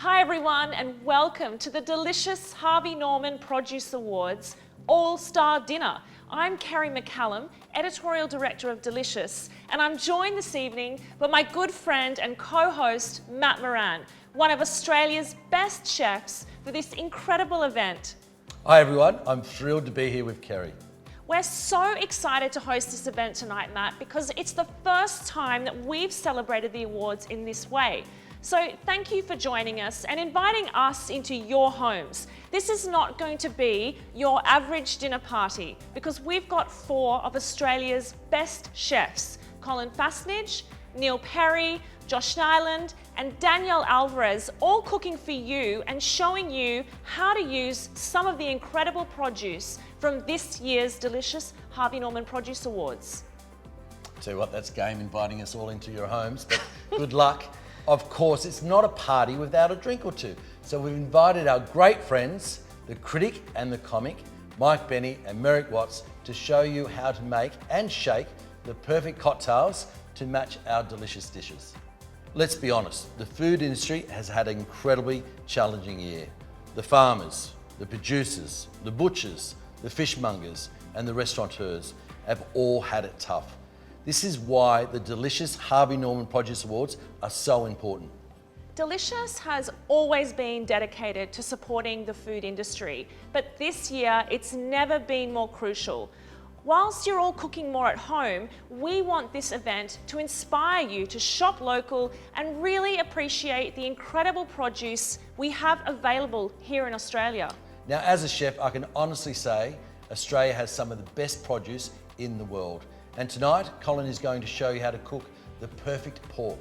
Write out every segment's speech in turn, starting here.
Hi everyone and welcome to the delicious Harvey Norman Produce Awards All-Star Dinner. I'm Kerry McCallum, Editorial Director of Delicious, and I'm joined this evening by my good friend and co-host Matt Moran, one of Australia's best chefs for this incredible event. Hi everyone, I'm thrilled to be here with Kerry. We're so excited to host this event tonight, Matt, because it's the first time that we've celebrated the awards in this way. So thank you for joining us and inviting us into your homes. This is not going to be your average dinner party because we've got four of Australia's best chefs, Colin Fastnage, Neil Perry, Josh Nyland, and Danielle Alvarez, all cooking for you and showing you how to use some of the incredible produce from this year's delicious Harvey Norman Produce Awards. Tell you what, that's game inviting us all into your homes, but good luck. Of course, it's not a party without a drink or two. So we've invited our great friends, the critic and the comic, Mike Benny and Merrick Watts, to show you how to make and shake the perfect cocktails to match our delicious dishes. Let's be honest, the food industry has had an incredibly challenging year. The farmers, the producers, the butchers, the fishmongers, and the restaurateurs have all had it tough. This is why the delicious Harvey Norman Produce Awards are so important. Delicious has always been dedicated to supporting the food industry, but this year it's never been more crucial. Whilst you're all cooking more at home, we want this event to inspire you to shop local and really appreciate the incredible produce we have available here in Australia. Now, as a chef, I can honestly say Australia has some of the best produce in the world. And tonight, Colin is going to show you how to cook the perfect pork.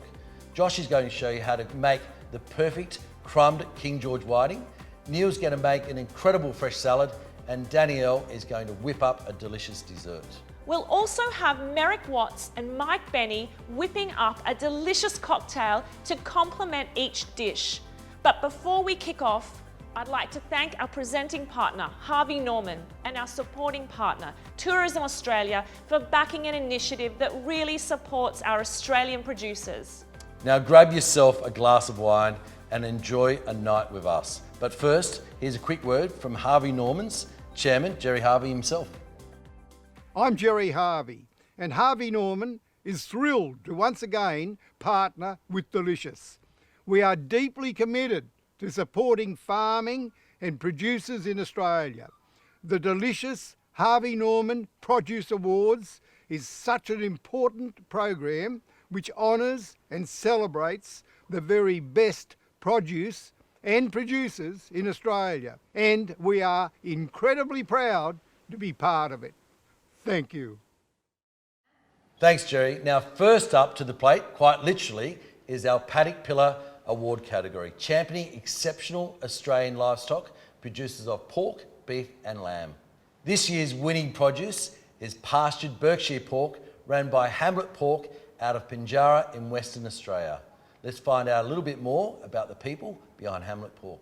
Josh is going to show you how to make the perfect crumbed King George whiting. Neil's going to make an incredible fresh salad, and Danielle is going to whip up a delicious dessert. We'll also have Merrick Watts and Mike Benny whipping up a delicious cocktail to complement each dish. But before we kick off, I'd like to thank our presenting partner, Harvey Norman, and our supporting partner, Tourism Australia, for backing an initiative that really supports our Australian producers. Now grab yourself a glass of wine and enjoy a night with us. But first, here's a quick word from Harvey Norman's chairman, Gerry Harvey himself. I'm Gerry Harvey, and Harvey Norman is thrilled to once again partner with Delicious. We are deeply committed to supporting farming and producers in Australia. The delicious Harvey Norman Produce Awards is such an important program which honours and celebrates the very best produce and producers in Australia, and we are incredibly proud to be part of it. Thank you. Thanks, Gerry. Now, first up to the plate, quite literally, is our Paddock Pillar Award category, championing exceptional Australian livestock, producers of pork, beef and lamb. This year's winning produce is pastured Berkshire pork, ran by Hamlet Pork out of Pinjarra in Western Australia. Let's find out a little bit more about the people behind Hamlet Pork.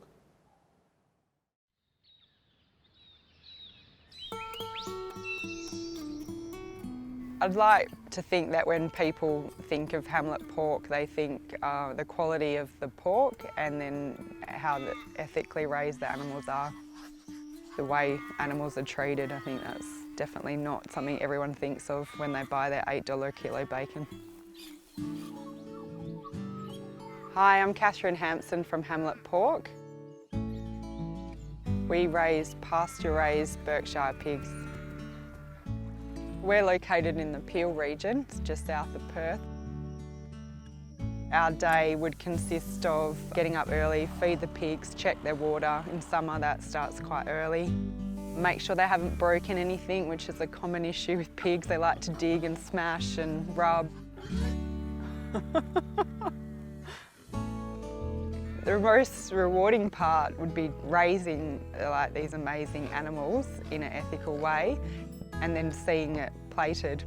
I'd like to think that when people think of Hamlet Pork, they think the quality of the pork and then how ethically raised the animals are. The way animals are treated, I think that's definitely not something everyone thinks of when they buy their $8 kilo bacon. Hi, I'm Catherine Hampson from Hamlet Pork. We raise pasture-raised Berkshire pigs. We're located in the Peel region, just south of Perth. Our day would consist of getting up early, feed the pigs, check their water. In summer that starts quite early. Make sure they haven't broken anything, which is a common issue with pigs. They like to dig and smash and rub. The most rewarding part would be raising these amazing animals in an ethical way and then seeing it plated,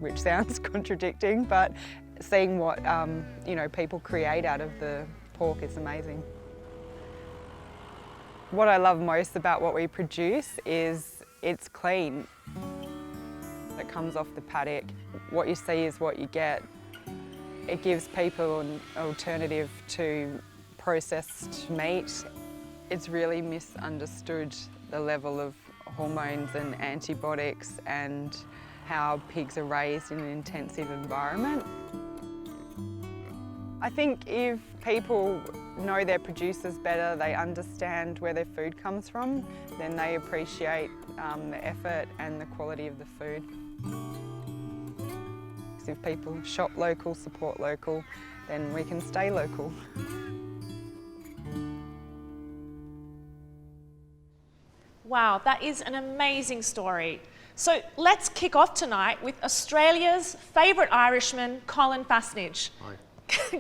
which sounds contradicting, but seeing what people create out of the pork is amazing. What I love most about what we produce is it's clean. It comes off the paddock. What you see is what you get. It gives people an alternative to processed meat. It's really misunderstood the level of hormones and antibiotics and how pigs are raised in an intensive environment. I think if people know their producers better, they understand where their food comes from, then they appreciate the effort and the quality of the food. If people shop local, support local, then we can stay local. Wow, that is an amazing story. So let's kick off tonight with Australia's favourite Irishman, Colin Fassnidge. Hi.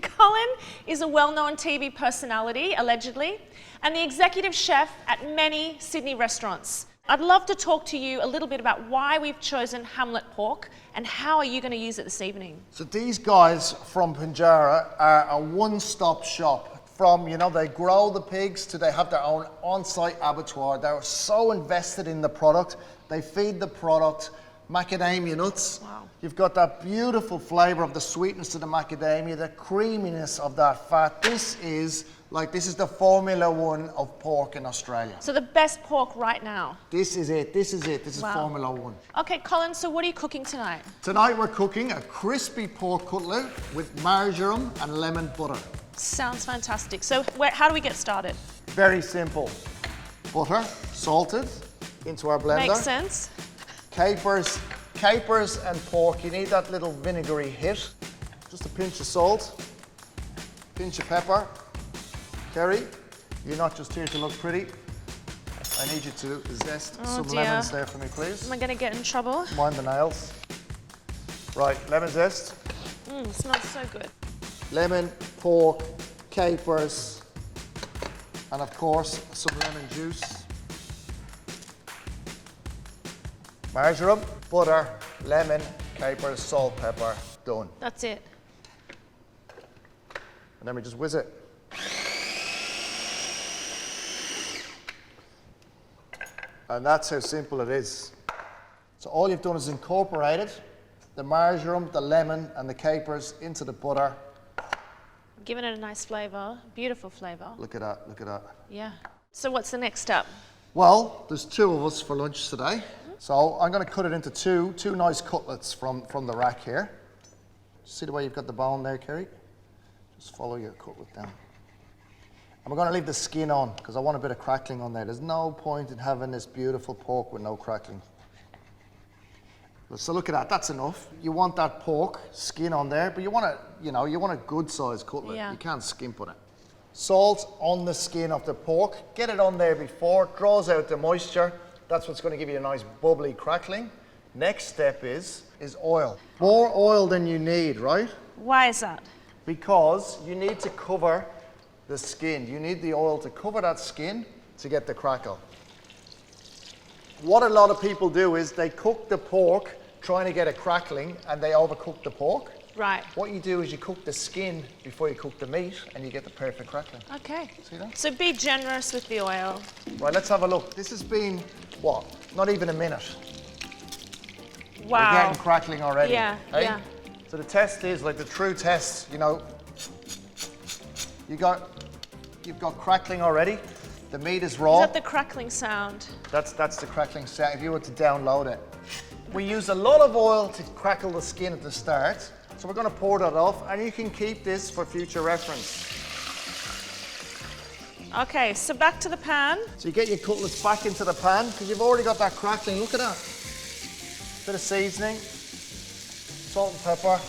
Colin is a well-known TV personality, allegedly, and the executive chef at many Sydney restaurants. I'd love to talk to you a little bit about why we've chosen Hamlet pork and how are you going to use it this evening? So these guys from Pinjarra are a one-stop shop. From, you know, they grow the pigs to they have their own on-site abattoir. They're so invested in the product. They feed the product macadamia nuts. Wow. You've got that beautiful flavour of the sweetness of the macadamia, the creaminess of that fat. This is the Formula One of pork in Australia. So the best pork right now. This is it. This is Wow. Formula One. Okay, Colin, so what are you cooking tonight? Tonight we're cooking a crispy pork cutlet with marjoram and lemon butter. Sounds fantastic. So how do we get started? Very simple. Butter, salted, into our blender. Makes sense. Capers and pork. You need that little vinegary hit. Just a pinch of salt, pinch of pepper. Kerry, you're not just here to look pretty. I need you to zest some dear. lemons there for me, please. Am I going to get in trouble? Mind the nails. Right, lemon zest. Smells so good. Lemon, pork, capers, and of course, some lemon juice. Marjoram, butter, lemon, capers, salt, pepper, done. That's it. And then we just whiz it. And that's how simple it is. So all you've done is incorporated the marjoram, the lemon, and the capers into the butter. Giving it a nice flavour, beautiful flavour. Look at that, look at that. Yeah. So what's the next step? Well, there's two of us for lunch today. So I'm going to cut it into two nice cutlets from the rack here. See the way you've got the bone there, Kerry? Just follow your cutlet down. And we're going to leave the skin on because I want a bit of crackling on there. There's no point in having this beautiful pork with no crackling. So look at that, that's enough. You want that pork skin on there, but you want a good sized cutlet. Yeah. You can't skimp on it. Salt on the skin of the pork. Get it on there before, it draws out the moisture. That's what's going to give you a nice bubbly crackling. Next step is oil. More oil than you need, right? Why is that? Because you need to cover the skin. You need the oil to cover that skin to get the crackle. What a lot of people do is they cook the pork trying to get a crackling and they overcook the pork. Right. What you do is you cook the skin before you cook the meat and you get the perfect crackling. Okay. See that? So be generous with the oil. Right, let's have a look. This has been, what, not even a minute. We're Wow. getting crackling already. Yeah, eh? yeah. So the test is, like the true test, you know, you've got crackling already. The meat is raw. Is that the crackling sound? That's the crackling sound if you were to download it. We use a lot of oil to crackle the skin at the start. So we're going to pour that off and you can keep this for future reference. Okay, so back to the pan. So you get your cutlets back into the pan because you've already got that crackling. Look at that. Bit of seasoning, salt and pepper.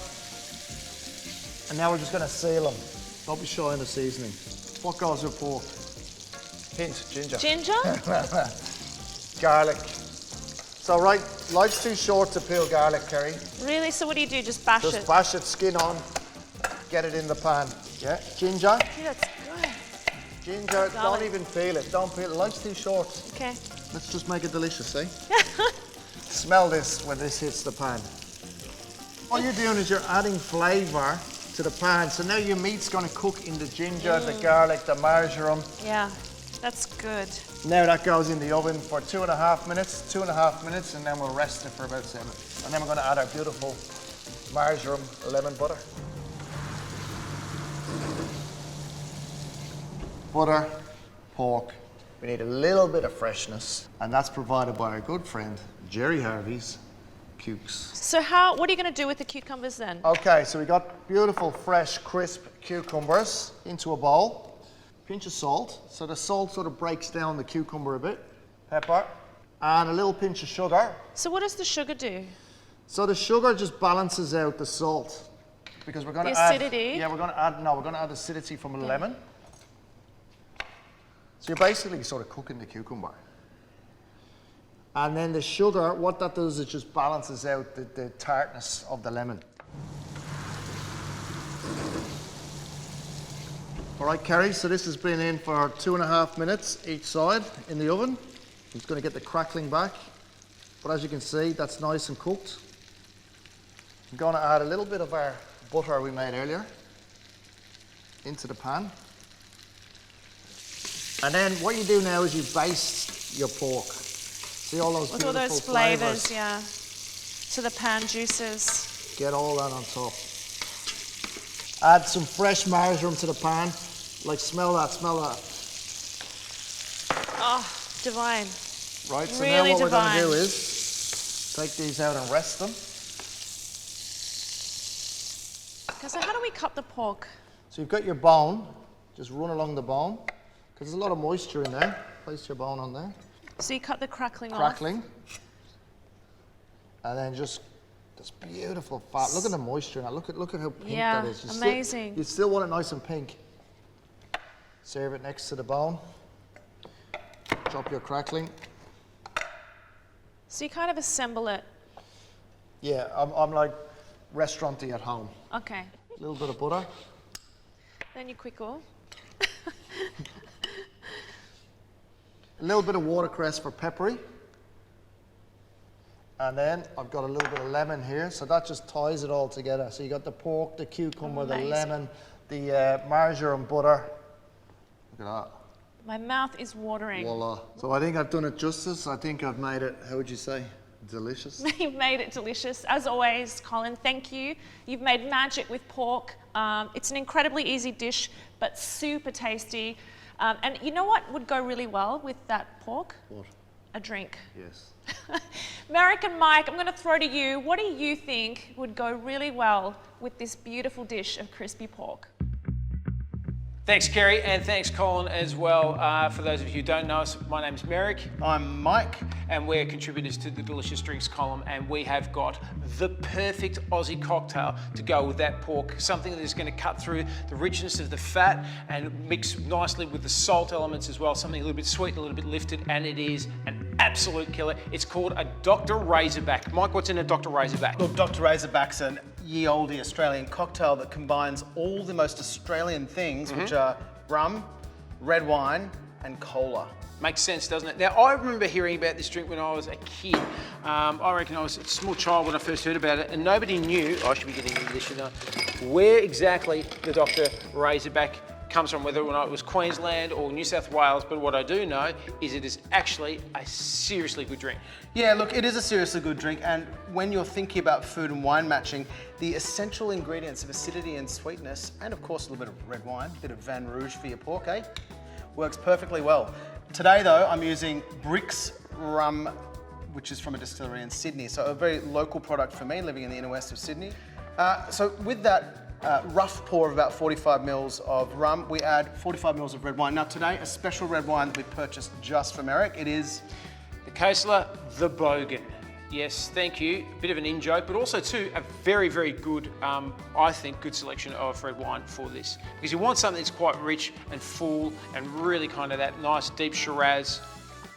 And now we're just going to seal them. Don't be shy in the seasoning. What goes with pork? Hint, ginger. Ginger? Garlic. So right, life's too short to peel garlic, Kerry. Really? So what do you do? Just bash it? Just bash it, skin on, get it in the pan. Yeah, ginger. Gee, that's good. Ginger, Garlic. don't even peel it, don't peel it. Life's too short. Okay. Let's just make it delicious, eh? Smell this when this hits the pan. All you're doing is you're adding flavour to the pan. So now your meat's going to cook in the ginger, the garlic, the marjoram. Yeah, that's good. Now that goes in the oven for 2.5 minutes, and then we'll rest it for about 7. And then we're going to add our beautiful marjoram lemon butter. butter, pork. We need a little bit of freshness, and that's provided by our good friend, Jerry Harvey's Cukes. So what are you going to do with the cucumbers then? Okay, so we got beautiful, fresh, crisp cucumbers into a bowl. Pinch of salt, so the salt sort of breaks down the cucumber a bit. Pepper, and a little pinch of sugar. So what does the sugar do? So the sugar just balances out the salt, because we're going The to add acidity? Yeah, we're going to add acidity from a lemon. So you're basically sort of cooking the cucumber. And then the sugar, what that does is just balances out the tartness of the lemon. All right, Kerry, so this has been in for 2.5 minutes each side in the oven. It's going to get the crackling back. But as you can see, that's nice and cooked. I'm going to add a little bit of our butter we made earlier into the pan. And then what you do now is you baste your pork. See all those With beautiful all those flavours, yeah. So the pan juices. Get all that on top. Add some fresh marjoram to the pan. Like, smell that, smell that. Oh, divine. Right, so Really now what we're going to divine. do is take these out and rest them. Okay, so how do we cut the pork? So you've got your bone, just run along the bone, because there's a lot of moisture in there. Place your bone on there. So you cut the crackling off. Crackling. And then just this beautiful fat. Look at the moisture now. Look at how pink Yeah, that is. amazing. You still want it nice and pink. Serve it next to the bone. Drop your crackling. So you kind of assemble it. Yeah, I'm like restauranty at home. Okay. A little bit of butter. Then you quickle. A little bit of watercress for peppery. And then I've got a little bit of lemon here, so that just ties it all together. So you got the pork, the cucumber, the Amazing. lemon, the marjoram butter. Look at that. My mouth is watering. Voila. So I think I've done it justice. I think I've made it, how would you say, delicious? You've made it delicious. As always, Colin, thank you. You've made magic with pork. It's an incredibly easy dish, but super tasty. And you know what would go really well with that pork? What? A drink. Yes. Merrick and Mike, I'm going to throw to you. What do you think would go really well with this beautiful dish of crispy pork? Thanks, Kerry, and thanks, Colin, as well. For those of you who don't know us, my name's Merrick. I'm Mike. And we're contributors to the Delicious Drinks column, and we have got the perfect Aussie cocktail to go with that pork. Something that is going to cut through the richness of the fat and mix nicely with the salt elements as well. Something a little bit sweet, a little bit lifted, and it is an absolute killer. It's called a Dr. Razorback. Mike, what's in a Dr. Razorback? Look, Dr. Razorback's an ye-olde Australian cocktail that combines all the most Australian things, which are rum, red wine, and cola. Makes sense, doesn't it? Now, I remember hearing about this drink when I was a kid. I reckon I was a small child when I first heard about it, and nobody knew, I should be getting into this, you know, where exactly the Dr. Razorback comes from, whether or not it was Queensland or New South Wales, but what I do know is it is actually a seriously good drink. Yeah, look, it is a seriously good drink, and when you're thinking about food and wine matching, the essential ingredients of acidity and sweetness, and of course a little bit of red wine, a bit of Van Rouge for your pork, works perfectly well. Today though, I'm using Brix rum, which is from a distillery in Sydney, so a very local product for me, living in the inner west of Sydney. So with that rough pour of about 45 mils of rum, we add 45 mils of red wine. Now today, a special red wine that we purchased just for Merrick. It is The Coastler, the Bogan. Yes, thank you. A bit of an in-joke, but also too, a very, very good, I think, good selection of red wine for this. Because you want something that's quite rich and full and really kind of that nice deep Shiraz,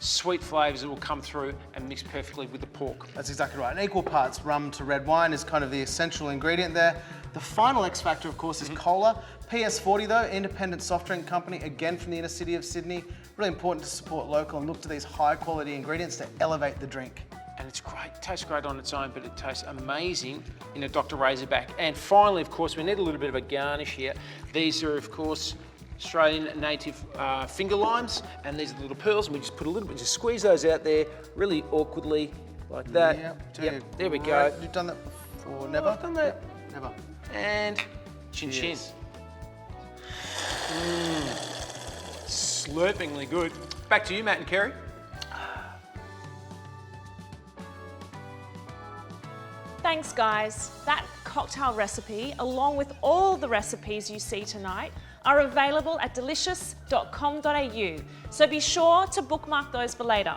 sweet flavours that will come through and mix perfectly with the pork. That's exactly right. And equal parts rum to red wine is kind of the essential ingredient there. The final X factor, of course, is cola. PS40 though, independent soft drink company, again from the inner city of Sydney. Really important to support local and look to these high quality ingredients to elevate the drink. And it's great, it tastes great on its own, but it tastes amazing in a Dr. Razorback. And finally, of course, we need a little bit of a garnish here. These are, of course, Australian native finger limes, and these are the little pearls, and we just put a little bit, just squeeze those out there really awkwardly, like that. Yep, there we great. go. You've done that before? Never? I've done that. Yep, never. And chin chin. slurpingly good. Back to you, Matt and Kerry. Thanks, guys. That cocktail recipe, along with all the recipes you see tonight, are available at delicious.com.au, so be sure to bookmark those for later.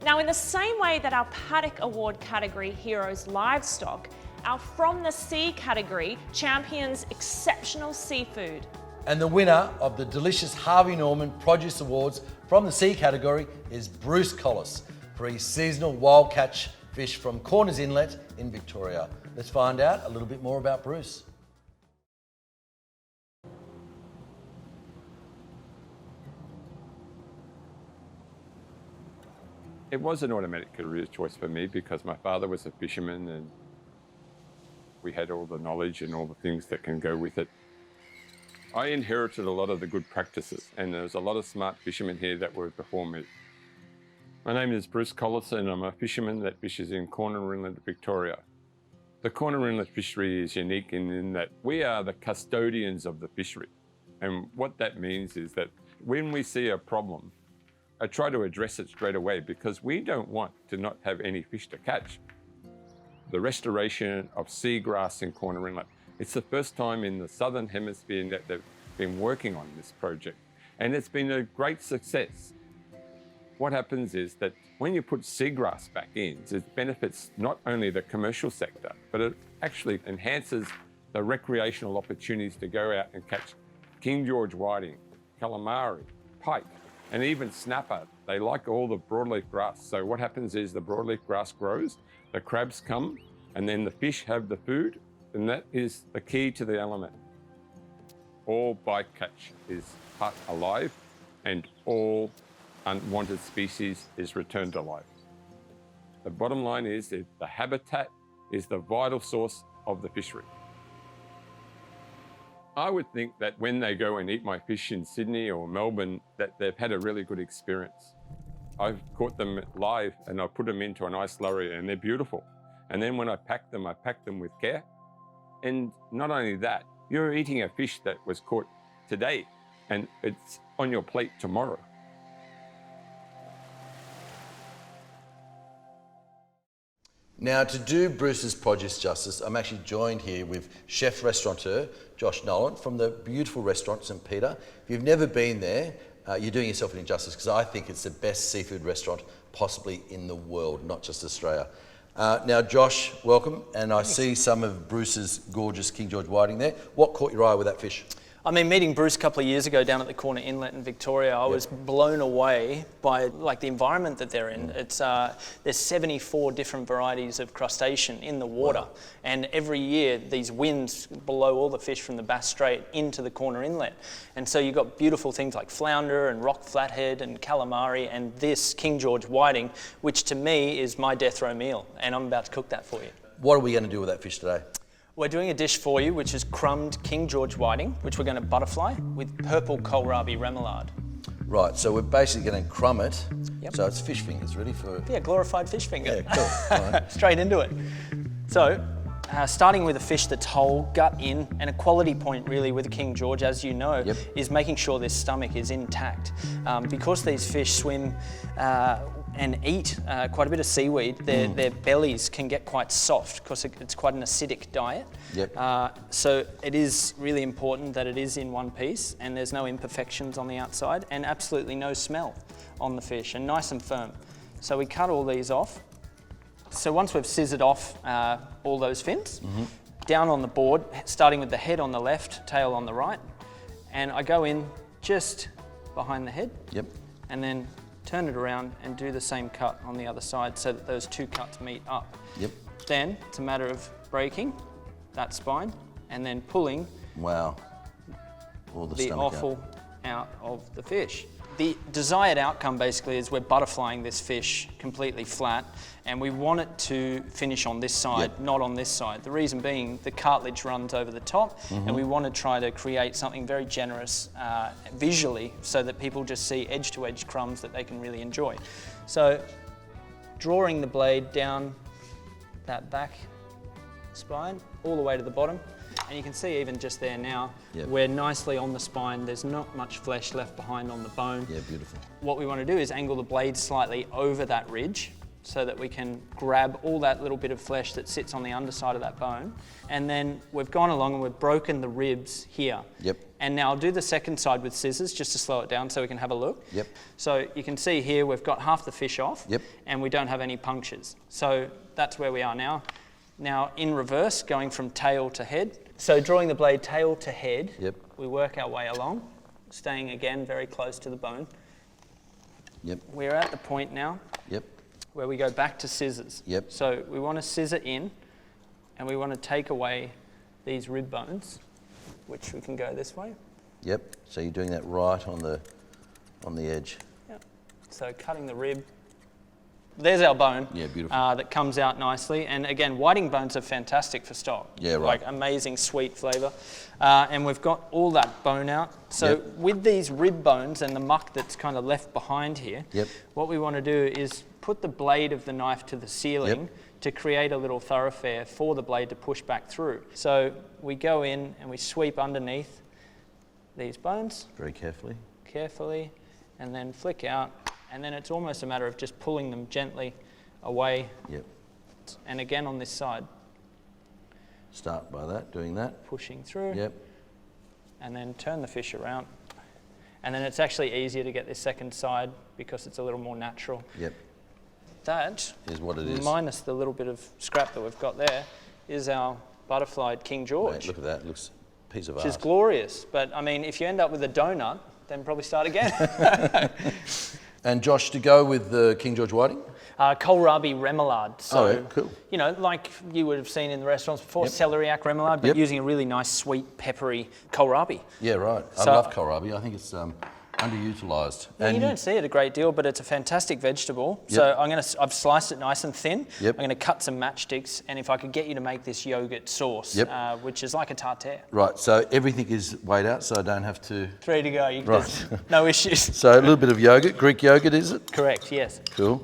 Now, in the same way that our Paddock Award category heroes livestock, our From the Sea category champions exceptional seafood. And the winner of the delicious Harvey Norman Produce Awards from the Sea category is Bruce Collis for his seasonal wild catch fish from Corners Inlet in Victoria. Let's find out a little bit more about Bruce. It was an automatic career choice for me because my father was a fisherman and we had all the knowledge and all the things that can go with it. I inherited a lot of the good practices and there's a lot of smart fishermen here that were before me. My name is Bruce Collis and I'm a fisherman that fishes in Corner Inlet, Victoria. The Corner Inlet fishery is unique in that we are the custodians of the fishery. And what that means is that when we see a problem, I try to address it straight away because we don't want to not have any fish to catch. The restoration of seagrass in Corner Inlet. It's the first time in the Southern Hemisphere that they've been working on this project, and it's been a great success. What happens is that when you put seagrass back in, it benefits not only the commercial sector, but it actually enhances the recreational opportunities to go out and catch King George whiting, calamari, pike, and even snapper. They like all the broadleaf grass. So what happens is the broadleaf grass grows, the crabs come, and then the fish have the food, and that is the key to the element. All bycatch is cut alive, and all unwanted species is returned to life. The bottom line is that the habitat is the vital source of the fishery. I would think that when they go and eat my fish in Sydney or Melbourne, that they've had a really good experience. I've caught them live and I put them into an ice slurry and they're beautiful. And then when I pack them with care. And not only that, you're eating a fish that was caught today and it's on your plate tomorrow. Now, to do Bruce's produce justice, I'm actually joined here with chef restaurateur Josh Nolan from the beautiful restaurant St Peter. If you've never been there, you're doing yourself an injustice because I think it's the best seafood restaurant possibly in the world, not just Australia. Now, Josh, welcome, and I see some of Bruce's gorgeous King George whiting there. What caught your eye with that fish? I mean, meeting Bruce a couple of years ago down at the Corner Inlet in Victoria, I was blown away by the environment that they're in. It's there's 74 different varieties of crustacean in the water, and every year these winds blow all the fish from the Bass Strait into the Corner Inlet, and so you've got beautiful things like flounder and rock flathead and calamari and this King George whiting, which to me is my death row meal, and I'm about to cook that for you. What are we going to do with that fish today? We're doing a dish for you which is crumbed King George whiting, which we're going to butterfly with purple kohlrabi remoulade. Right, so we're basically going to crumb it. Yep. So it's fish fingers, really? Yeah, glorified fish finger. Yeah, cool. All right. Straight into it. So, starting with a fish that's whole, gut in, and a quality point really with a King George, as you know, is making sure their stomach is intact. Because these fish swim and eat quite a bit of seaweed, their bellies can get quite soft because it's quite an acidic diet. So it is really important that it is in one piece and there's no imperfections on the outside and absolutely no smell on the fish and nice and firm. So we cut all these off. So once we've scissored off all those fins, down on the board, starting with the head on the left, tail on the right, and I go in just behind the head, and then turn it around and do the same cut on the other side so that those two cuts meet up. Then it's a matter of breaking that spine and then pulling all the offal out of the fish. The desired outcome basically is we're butterflying this fish completely flat and we want it to finish on this side, not on this side. The reason being the cartilage runs over the top and we want to try to create something very generous visually so that people just see edge-to-edge crumbs that they can really enjoy. So drawing the blade down that back spine all the way to the bottom And you can see even just there now, Yep. we're nicely on the spine. There's not much flesh left behind on the bone. Yeah, beautiful. What we want to do is angle the blade slightly over that ridge so that we can grab all that little bit of flesh that sits on the underside of that bone. And then we've gone along and we've broken the ribs here. Yep. And now I'll do the second side with scissors just to slow it down so we can have a look. Yep. So you can see here we've got half the fish off. Yep. And we don't have any punctures. So that's where we are now. Now in reverse, going from tail to head. So drawing the blade tail to head, Yep. we work our way along, staying again very close to the bone. Yep. We're at the point now Yep. where we go back to scissors. Yep. So we want to scissor in and we want to take away these rib bones, which we can go this way. Yep. So you're doing that right on the edge. Yep. So cutting the rib. There's our bone. Yeah, beautiful. That comes out nicely. And again, whiting bones are fantastic for stock. Yeah, right. Like amazing sweet flavour. And we've got all that bone out. So Yep. with these rib bones and the muck that's kind of left behind here, Yep. what we want to do is put the blade of the knife to the ceiling Yep. to create a little thoroughfare for the blade to push back through. So we go in and we sweep underneath these bones Very carefully. carefully and then flick out. And then it's almost a matter of just pulling them gently away. Yep. And again on this side, Start by that, doing that. pushing through. Yep. And then turn the fish around. And then it's actually easier to get this second side because it's a little more natural. Yep. That, Is what it is. minus the little bit of scrap that we've got there, is our butterflied King George, Mate, look at that. Looks a piece of which art. is glorious. But I mean, if you end up with a donut, then probably start again. And Josh, to go with the King George whiting? Kohlrabi remoulade. So, Oh, yeah, cool. You know, like you would have seen in the restaurants before, Yep. celeriac remoulade, but Yep. using a really nice, sweet, peppery kohlrabi. Yeah, right. I So- love kohlrabi. I think it's underutilised. Yeah, you don't see it a great deal, but it's a fantastic vegetable. Yep. So I've sliced it nice and thin. Yep. I'm going to cut some matchsticks, and if I could get you to make this yogurt sauce, Yep. which is like a tartare. Right, so everything is weighed out, so I don't have to... It's ready to go. Right. There's no issues. So a little bit of yogurt, Greek yogurt, is it? Correct, yes. Cool.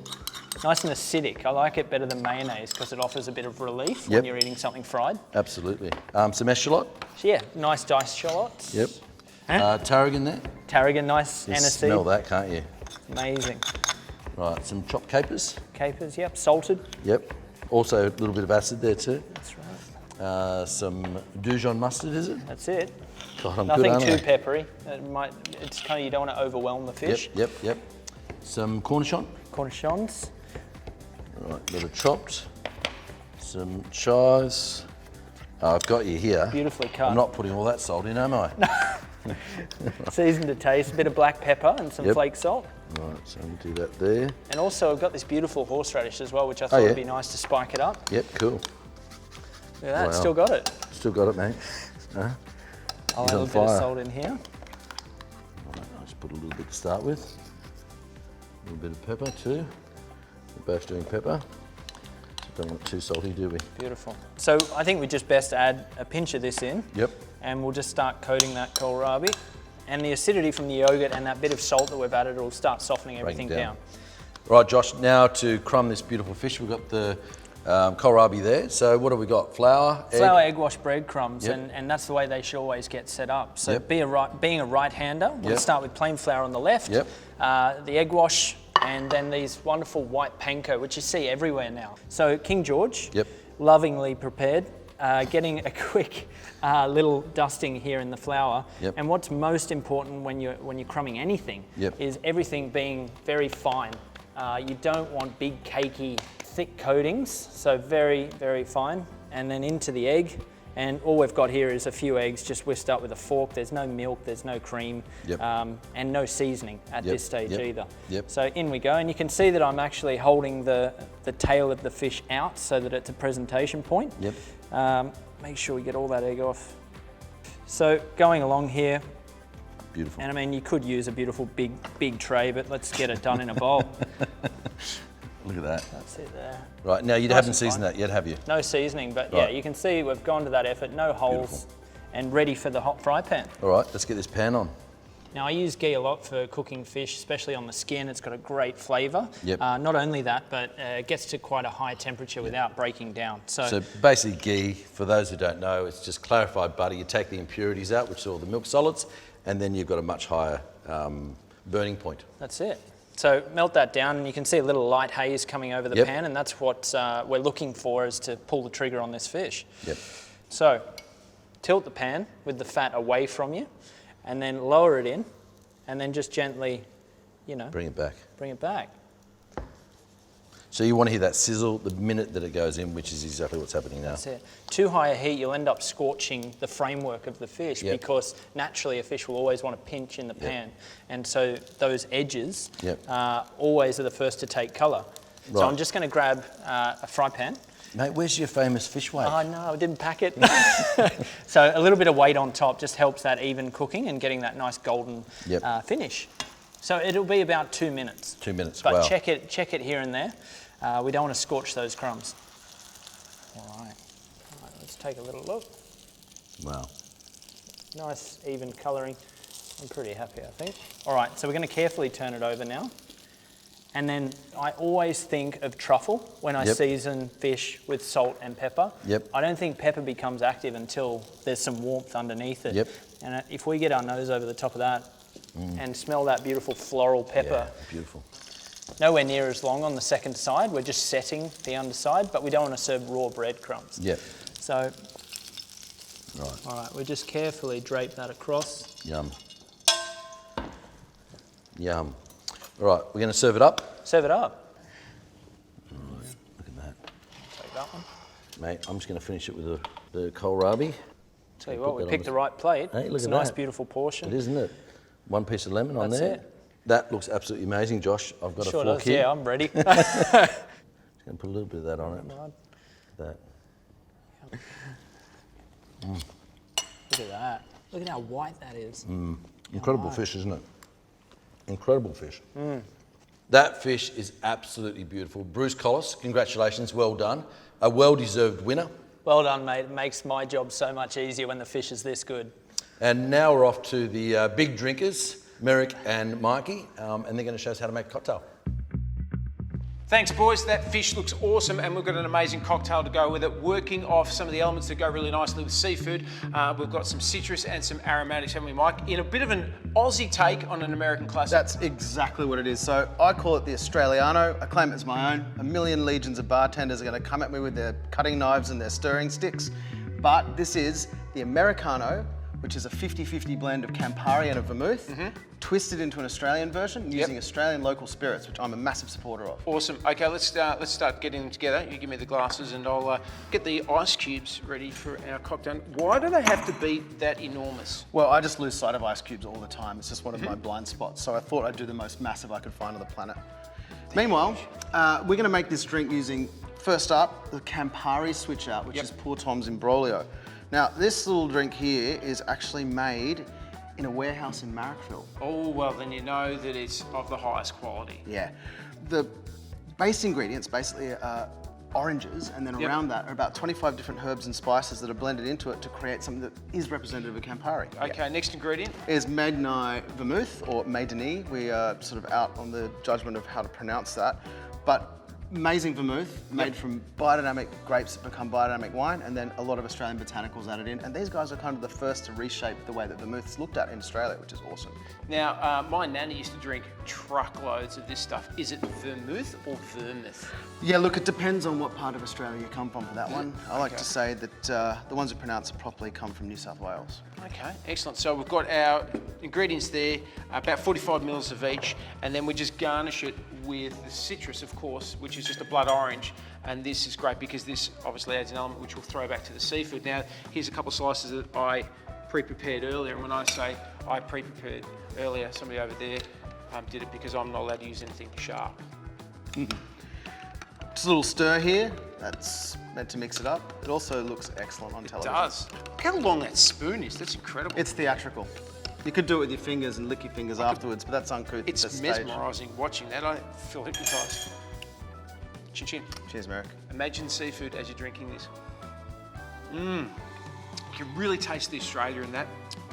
Nice and acidic. I like it better than mayonnaise because it offers a bit of relief when Yep. you're eating something fried. Absolutely. Some eschalot. So yeah, nice diced shallots. Yep. Huh? Tarragon there. Tarragan, nice You aniseed. smell that, can't you? Amazing. Right, some chopped capers. Capers, yep. Salted. Yep. Also a little bit of acid there too. That's right. Some Dijon mustard, is it? That's it. God, I'm Nothing good, aren't too I? peppery. It's kind of, you don't want to overwhelm the fish. Yep. Some cornichon. Cornichons. Right, a little chopped. Some chives. Oh, I've got you here. Beautifully cut. I'm not putting all that salt in, am I? Seasoned to taste, a bit of black pepper and some Yep. flake salt. Right, so we'll do that there. And also I've got this beautiful horseradish as well, which I thought yeah. would be nice to spike it up. Yep, cool. Look at that, Wow. still got it. Still got it, mate. I'll He's add a on little bit of fire. salt in here. Right, I'll just put a little bit to start with. A little bit of pepper too. We're both doing pepper. So don't want it too salty, do we? Beautiful. So I think we just best add a pinch of this in. Yep. And we'll just start coating that kohlrabi. And the acidity from the yogurt and that bit of salt that we've added will start softening everything down. Right, Josh, now to crumb this beautiful fish, we've got the kohlrabi there. So what have we got? Flour, Flour, egg wash, breadcrumbs, Yep. and that's the way they should always get set up. So Yep. being a right-hander, we'll Yep. start with plain flour on the left, Yep. the egg wash, and then these wonderful white panko, which you see everywhere now. So King George, Yep. lovingly prepared, getting a quick little dusting here in the flour. Yep. And what's most important when you're crumbing anything Yep. is everything being very fine. You don't want big cakey thick coatings, so very, very fine. And then into the egg. And all we've got here is a few eggs just whisked up with a fork. There's no milk, there's no cream, Yep. and no seasoning at Yep, this stage yep, either. yep. So in we go, and you can see that I'm actually holding the tail of the fish out so that it's a presentation point. Yep. Make sure we get all that egg off. So going along here, Beautiful. and I mean, you could use a beautiful big tray, but let's get it done in a bowl. Look at that. That's it there. Right, now you Nice haven't and seasoned fine. that yet, have you? No seasoning, but yeah, Right. you can see we've gone to that effort, no holes, Beautiful. and ready for the hot fry pan. All right, let's get this pan on. Now I use ghee a lot for cooking fish, especially on the skin. It's got a great flavour. Yep. Not only that, but it gets to quite a high temperature without breaking down. So basically ghee, for those who don't know, it's just clarified butter. You take the impurities out, which are all the milk solids, and then you've got a much higher burning point. That's it. So melt that down and you can see a little light haze coming over the pan, and that's what we're looking for, is to pull the trigger on this fish. Yep. So tilt the pan with the fat away from you and then lower it in and then just gently, Bring it back. bring it back. So you want to hear that sizzle the minute that it goes in, which is exactly what's happening now. That's it. Too high a heat, you'll end up scorching the framework of the fish because naturally a fish will always want to pinch in the pan. And so those edges always are the first to take colour. Right. So I'm just going to grab a fry pan. Mate, where's your famous fish weight? Oh no, I didn't pack it. So a little bit of weight on top just helps that even cooking and getting that nice golden finish. So it'll be about 2 minutes. 2 minutes, But wow. check it here and there. We don't want to scorch those crumbs. All right, let's take a little look. Wow. Nice even colouring. I'm pretty happy, I think. All right, so we're going to carefully turn it over now. And then I always think of truffle when I season fish with salt and pepper. Yep. I don't think pepper becomes active until there's some warmth underneath it. And if we get our nose over the top of that and smell that beautiful floral pepper. Yeah, beautiful. Nowhere near as long on the second side. We're just setting the underside, but we don't want to serve raw breadcrumbs. Yep. So, all right, we just carefully drape that across. Yum. Yum. All right, we're going to serve it up. Serve it up. All right, look at that. Take that one. Mate, I'm just going to finish it with the kohlrabi. Tell you what, we picked the right plate. Hey, look it's at a nice, that. beautiful portion. It is, isn't it? One piece of lemon on That's there. it. That looks absolutely amazing, Josh. I've got a fork does. here. Yeah, I'm ready. Just going to put a little bit of that on it. That. Look at that. Look at how white that is. Incredible fish, isn't it? Incredible fish. That fish is absolutely beautiful. Bruce Collis, congratulations, well done. A well-deserved winner. Well done, mate. It makes my job so much easier when the fish is this good. And now we're off to the big drinkers, Merrick and Mikey, and they're going to show us how to make a cocktail. Thanks, boys. That fish looks awesome, and we've got an amazing cocktail to go with it, working off some of the elements that go really nicely with seafood. We've got some citrus and some aromatics, haven't we, Mike? In a bit of an Aussie take on an American classic. That's exactly what it is. So I call it the Australiano. I claim it's my own. A million legions of bartenders are going to come at me with their cutting knives and their stirring sticks. But this is the Americano, which is a 50-50 blend of Campari and a vermouth, twisted into an Australian version using Australian local spirits, which I'm a massive supporter of. Awesome. Okay, let's start getting them together. You give me the glasses and I'll get the ice cubes ready for our cocktail. Why do they have to be that enormous? Well, I just lose sight of ice cubes all the time. It's just one of my blind spots. So I thought I'd do the most massive I could find on the planet. Meanwhile, we're going to make this drink using, first up, the Campari switch out, which is Poor Tom's Imbroglio. Now, this little drink here is actually made in a warehouse in Marrickville. Oh, well, then you know that it's of the highest quality. Yeah. The base ingredients basically are oranges, and then around that are about 25 different herbs and spices that are blended into it to create something that is representative of Campari. Okay, next ingredient. Is Maidenai Vermouth, or Maidenai. We are sort of out on the judgment of how to pronounce that. But amazing vermouth made from biodynamic grapes that become biodynamic wine, and then a lot of Australian botanicals added in. And these guys are kind of the first to reshape the way that vermouth's looked at in Australia, which is awesome. Now, my nanny used to drink truckloads of this stuff. Is it vermouth or vermouth? Yeah, look, it depends on what part of Australia you come from for that one. I like to say that the ones who pronounce it properly come from New South Wales. Okay, excellent. So we've got our ingredients there, about 45 mils of each, and then we just garnish it with the citrus, of course, which is just a blood orange. And this is great because this obviously adds an element which we'll throw back to the seafood. Now, here's a couple of slices that I pre-prepared earlier. And when I say I pre-prepared earlier, somebody over there did it because I'm not allowed to use anything sharp. Just a little stir here. That's meant to mix it up. It also looks excellent on television. It does. Look how long that spoon is. That's incredible. It's theatrical. You could do it with your fingers and lick your fingers afterwards, but that's uncouth. It's at this stage. mesmerising watching that. I feel hypnotised. Chin chin. Cheers, Merrick. Imagine seafood as you're drinking this. You can really taste the Australia in that.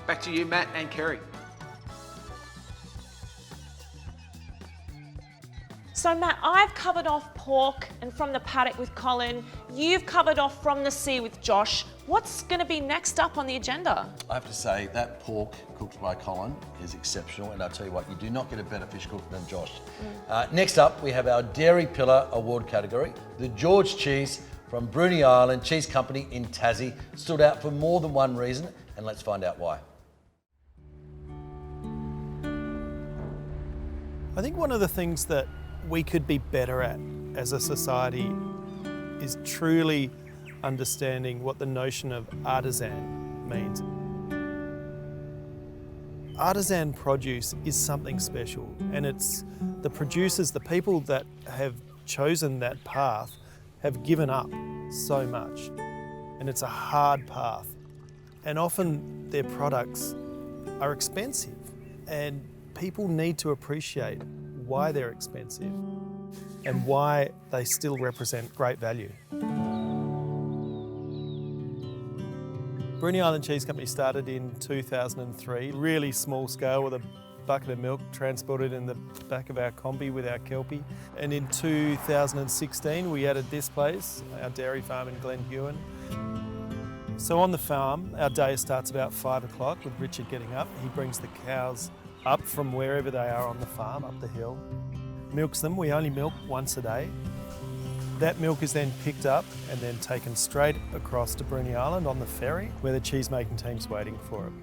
Back to you, Matt and Kerry. So Matt, I've covered off pork and from the paddock with Colin. You've covered off from the sea with Josh. What's going to be next up on the agenda? I have to say that pork cooked by Colin is exceptional, and I'll tell you what, you do not get a better fish cook than Josh. Next up, we have our Dairy Pillar Award category. The George cheese from Bruny Island Cheese Company in Tassie stood out for more than one reason, and let's find out why. I think one of the things that we could be better at as a society is truly understanding what the notion of artisan means. Artisan produce is something special, and it's the producers, the people that have chosen that path, have given up so much, and it's a hard path. And often their products are expensive, and people need to appreciate why they're expensive and why they still represent great value. Bruny Island Cheese Company started in 2003, really small scale with a bucket of milk transported in the back of our combi with our kelpie. And in 2016 we added this place, our dairy farm in Glen Huon. So on the farm, our day starts about 5 o'clock with Richard getting up. He brings the cows up from wherever they are on the farm, up the hill, milks them. We only milk once a day. That milk is then picked up and then taken straight across to Bruny Island on the ferry, where the cheese making team's waiting for it.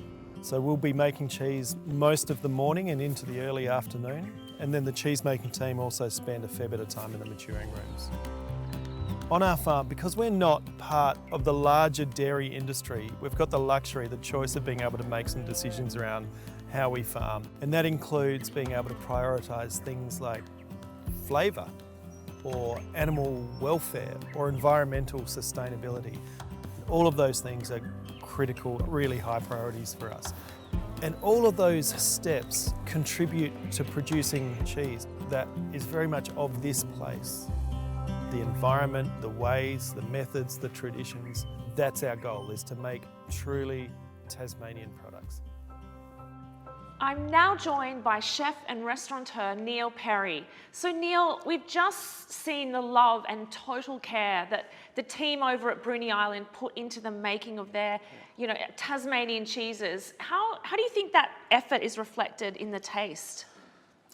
So we'll be making cheese most of the morning and into the early afternoon, and then the cheese making team also spend a fair bit of time in the maturing rooms. On our farm, because we're not part of the larger dairy industry, we've got the luxury, the choice of being able to make some decisions around how we farm. And that includes being able to prioritise things like flavour, or animal welfare, or environmental sustainability. All of those things are critical, really high priorities for us. And all of those steps contribute to producing cheese that is very much of this place. The environment, the ways, the methods, the traditions, that's our goal, is to make truly Tasmanian products. I'm now joined by chef and restaurateur Neil Perry. So Neil, we've just seen the love and total care that the team over at Bruny Island put into the making of their, Tasmanian cheeses. How do you think that effort is reflected in the taste?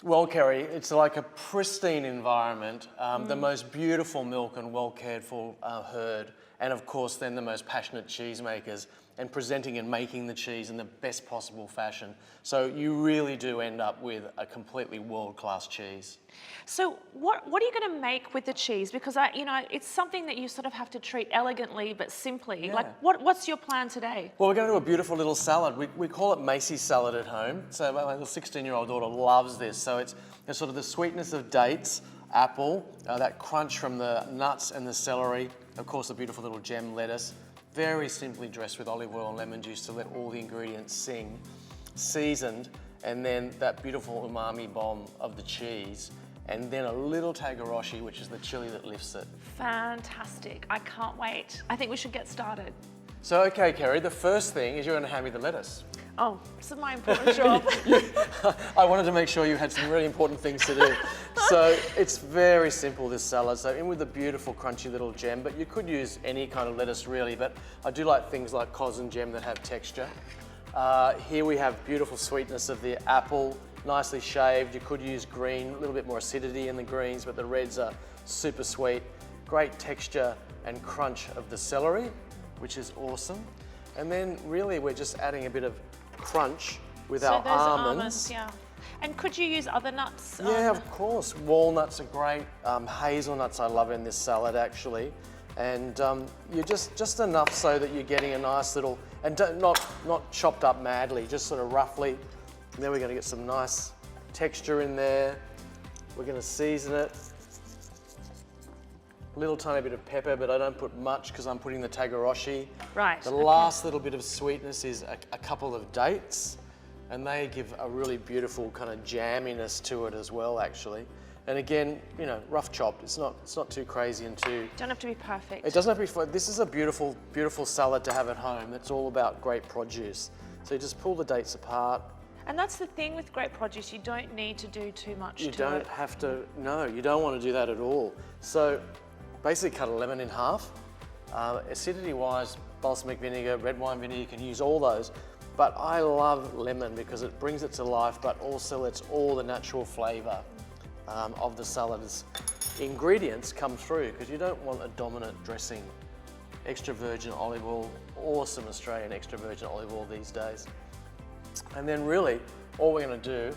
Well, Kerry, it's like a pristine environment, the most beautiful milk and well cared for herd, and of course then the most passionate cheesemakers, and presenting and making the cheese in the best possible fashion. So you really do end up with a completely world-class cheese. So what are you going to make with the cheese? Because it's something that you sort of have to treat elegantly but simply. Yeah. Like what's your plan today? Well, we're going to do a beautiful little salad. We call it Macy's salad at home. So my little 16-year-old daughter loves this. So it's sort of the sweetness of dates, apple, that crunch from the nuts and the celery, of course the beautiful little gem lettuce, very simply dressed with olive oil and lemon juice to let all the ingredients sing, seasoned, and then that beautiful umami bomb of the cheese, and then a little tagaroshi, which is the chili that lifts it. Fantastic. I can't wait. I think we should get started. So, okay, Kerry, the first thing is you're going to hand me the lettuce. Oh, this is my important job. I wanted to make sure you had some really important things to do. So it's very simple, this salad. So in with the beautiful crunchy little gem, but you could use any kind of lettuce really, but I do like things like cos and gem that have texture. Here we have beautiful sweetness of the apple, nicely shaved. You could use green, a little bit more acidity in the greens, but the reds are super sweet. Great texture and crunch of the celery, which is awesome. And then really we're just adding a bit of crunch with our almonds. Yeah. And could you use other nuts? Yeah, of course. Walnuts are great. Hazelnuts I love in this salad actually. And you're just enough so that you're getting a nice little, and not chopped up madly, just sort of roughly. And then we're going to get some nice texture in there. We're going to season it. A little tiny bit of pepper, but I don't put much because I'm putting the tagaroshi. Right. The last little bit of sweetness is a couple of dates, and they give a really beautiful kind of jamminess to it as well, actually. And again, rough chopped. It's not too crazy and too. Don't have to be perfect. It doesn't have to be. This is a beautiful, beautiful salad to have at home. It's all about great produce. So you just pull the dates apart. And that's the thing with great produce, you don't need to do too much You to don't it. have to, no, you don't want to do that at all. So basically cut a lemon in half. Acidity-wise, balsamic vinegar, red wine vinegar, you can use all those. But I love lemon because it brings it to life, but also lets all the natural flavour of the salad's ingredients come through, because you don't want a dominant dressing. Extra virgin olive oil, awesome Australian extra virgin olive oil these days. And then really, all we're going to do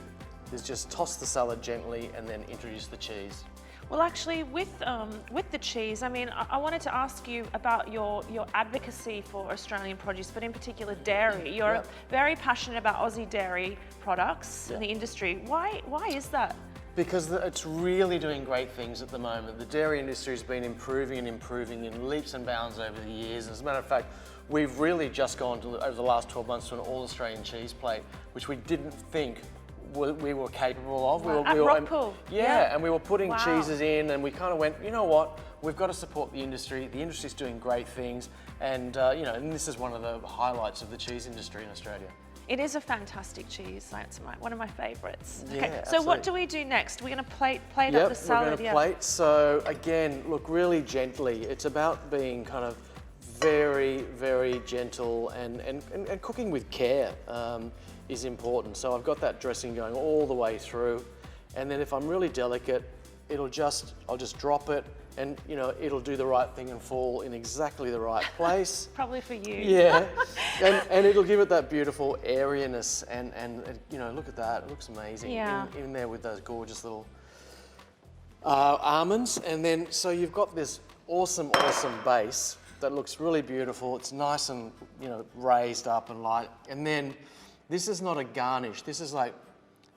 is just toss the salad gently and then introduce the cheese. Well, actually, with the cheese, I mean, I wanted to ask you about your advocacy for Australian produce, but in particular dairy. You're very passionate about Aussie dairy products in the industry. Why is that? Because it's really doing great things at the moment. The dairy industry has been improving and improving in leaps and bounds over the years. As a matter of fact, we've really just gone to, over the last 12 months, to an all-Australian cheese plate, which we didn't think we were capable of. At Rockpool. Yeah, and we were putting Wow. cheeses in, and we kind of went, you know what, we've got to support the industry. The industry's doing great things, and you know, and this is one of the highlights of the cheese industry in Australia. It is a fantastic cheese. It's one of my favourites. Yeah, Okay, so what absolutely. do we do next? We're going to plate up Yep, the salad. we're going to plate. So again, look really gently. It's about being kind of very, very gentle and cooking with care is important. So I've got that dressing going all the way through. And then if I'm really delicate, I'll just drop it, and you know, it'll do the right thing and fall in exactly the right place. Probably for you. Yeah, and it'll give it that beautiful airiness, and you know, look at that, it looks amazing. Yeah. In there with those gorgeous little almonds, and then so you've got this awesome base that looks really beautiful. It's nice and, you know, raised up and light, and then this is not a garnish. This is like